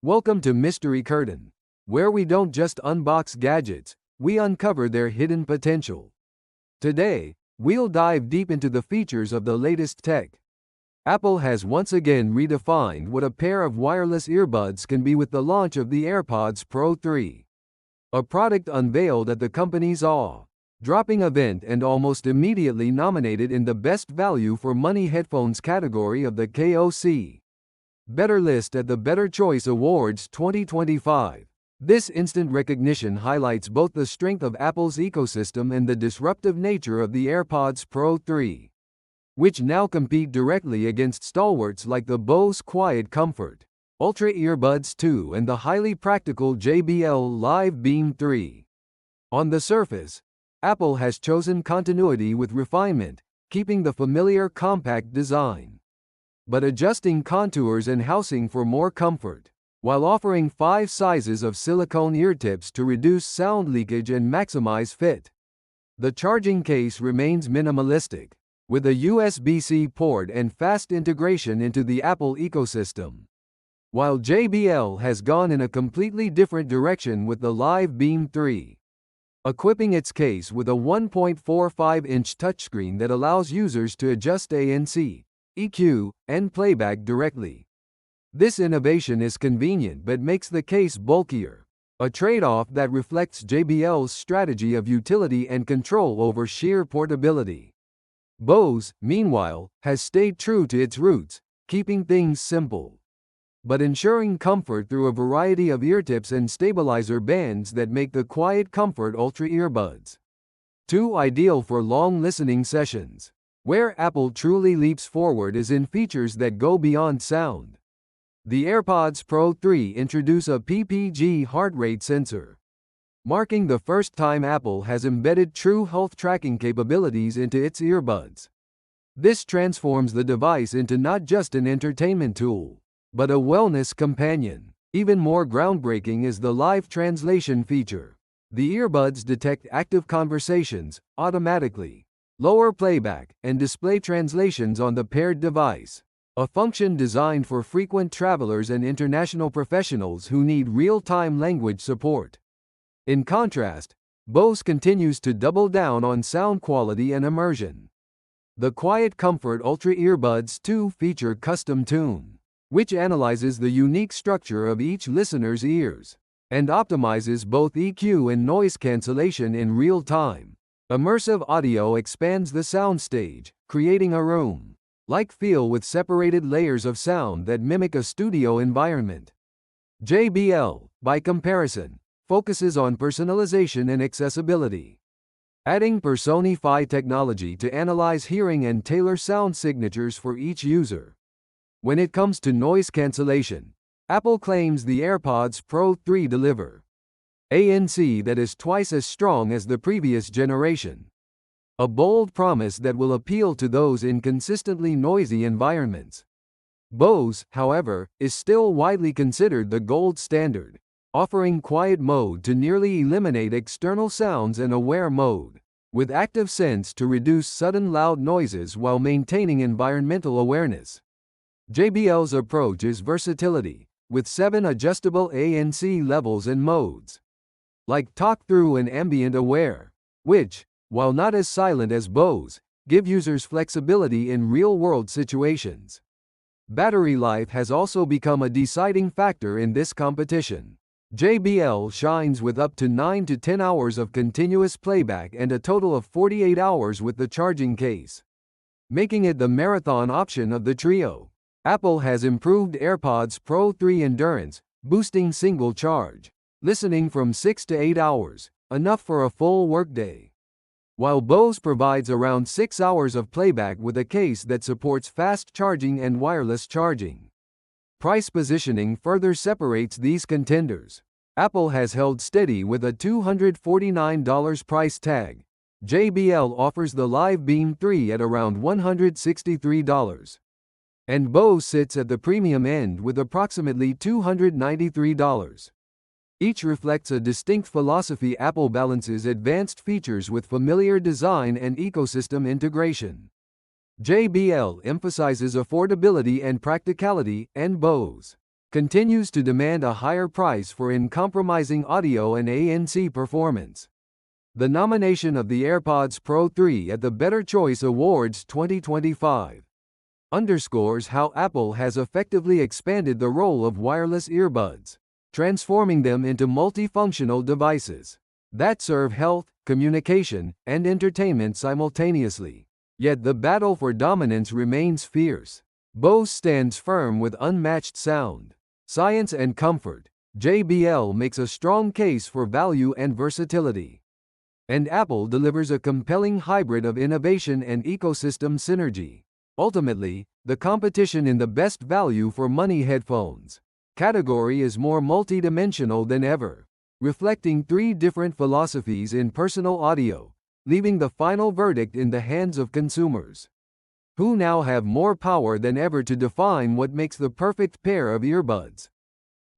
Welcome to Mystery Curtain, where we don't just unbox gadgets, we uncover their hidden potential. Today, we'll dive deep into the features of the latest tech. Apple has once again redefined what a pair of wireless earbuds can be with the launch of the AirPods Pro 3. A product unveiled at the company's awe-dropping event and almost immediately nominated in the Best Value for Money Headphones category of the KOC Better List at the Better Choice Awards 2025. This instant recognition highlights both the strength of Apple's ecosystem and the disruptive nature of the AirPods Pro 3, which now compete directly against stalwarts like the Bose Quiet Comfort Ultra Earbuds 2 and the highly practical JBL Live Beam 3. On the surface, Apple has chosen continuity with refinement, keeping the familiar compact design, but adjusting contours and housing for more comfort, while offering 5 sizes of silicone ear tips to reduce sound leakage and maximize fit. The charging case remains minimalistic, with a USB-C port and fast integration into the Apple ecosystem, while JBL has gone in a completely different direction with the Live Beam 3, equipping its case with a 1.45-inch touchscreen that allows users to adjust ANC, EQ, and playback directly. This innovation is convenient but makes the case bulkier, a trade-off that reflects JBL's strategy of utility and control over sheer portability. Bose, meanwhile, has stayed true to its roots, keeping things simple, but ensuring comfort through a variety of ear tips and stabilizer bands that make the Quiet Comfort Ultra Earbuds 2 ideal for long listening sessions. Where Apple truly leaps forward is in features that go beyond sound. The AirPods Pro 3 introduce a PPG heart rate sensor, marking the first time Apple has embedded true health tracking capabilities into its earbuds. This transforms the device into not just an entertainment tool, but a wellness companion. Even more groundbreaking is the live translation feature. The earbuds detect active conversations automatically, lower playback, and display translations on the paired device, a function designed for frequent travelers and international professionals who need real-time language support. In contrast, Bose continues to double down on sound quality and immersion. The Quiet Comfort Ultra Earbuds 2 feature Custom Tune, which analyzes the unique structure of each listener's ears and optimizes both EQ and noise cancellation in real time. Immersive audio expands the soundstage, creating a room-like feel with separated layers of sound that mimic a studio environment. JBL, by comparison, focuses on personalization and accessibility, adding Personify technology to analyze hearing and tailor sound signatures for each user. When it comes to noise cancellation, Apple claims the AirPods Pro 3 deliver ANC that is twice as strong as the previous generation, a bold promise that will appeal to those in consistently noisy environments. Bose, however, is still widely considered the gold standard, offering quiet mode to nearly eliminate external sounds and aware mode with active sense to reduce sudden loud noises while maintaining environmental awareness. JBL's approach is versatility, with 7 adjustable ANC levels and modes, like talk-through and ambient aware, which, while not as silent as Bose, give users flexibility in real-world situations. Battery life has also become a deciding factor in this competition. JBL shines with up to 9 to 10 hours of continuous playback and a total of 48 hours with the charging case, making it the marathon option of the trio. Apple has improved AirPods Pro 3 endurance, boosting single charge listening from 6 to 8 hours, enough for a full workday, while Bose provides around 6 hours of playback with a case that supports fast charging and wireless charging. Price positioning further separates these contenders. Apple has held steady with a $249 price tag. JBL offers the Live Beam 3 at around $163. And Bose sits at the premium end with approximately $293. Each reflects a distinct philosophy. Apple balances advanced features with familiar design and ecosystem integration. JBL emphasizes affordability and practicality, and Bose continues to demand a higher price for uncompromising audio and ANC performance. The nomination of the AirPods Pro 3 at the Better Choice Awards 2025 underscores how Apple has effectively expanded the role of wireless earbuds, transforming them into multifunctional devices that serve health, communication, and entertainment simultaneously. Yet the battle for dominance remains fierce. Bose stands firm with unmatched sound, science, and comfort. JBL makes a strong case for value and versatility. And Apple delivers a compelling hybrid of innovation and ecosystem synergy. Ultimately, the competition in the best value for money headphones category is more multidimensional than ever, reflecting three different philosophies in personal audio, leaving the final verdict in the hands of consumers, who now have more power than ever to define what makes the perfect pair of earbuds.